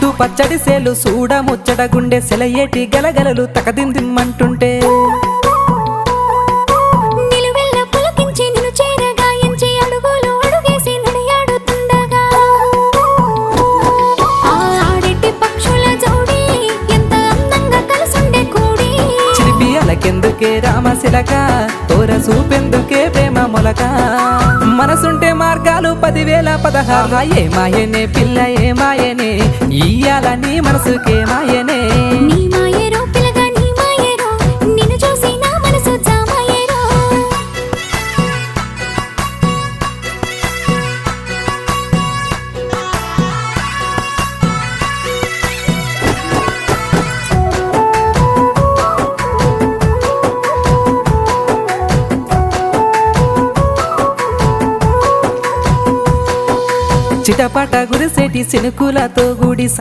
ముద్దు పచ్చడి సేలు సూడ ముచ్చట గుండె సెలయేటి గలగలలు తకదిందిమ్మంటుంటే నిలువెల్ల పులకించి నిన్ను చేరగాయించి అడుగులు అడుగేసి నడియాడుతుండగా ఆడెట్టి పక్షుల జోడి ఎంత అందంగా కలుసుండే కూడి చిలిపి అలకెందుకే రామశిలక తోర సూపెందుకే ప్రేమ మొలక మనసుంటే మార్గాలు 10,016 ఏ మాయనే పిల్ల ఏ మాయనే ఇయ్యాల నీ మనసుకే మాయనే నీ మాయేరో పిల్లగా నీ మాయేరో నిన్ను చూసి నా మనసు జామాయేరో చిటపట గురిసేటి సినుకులతో గుడి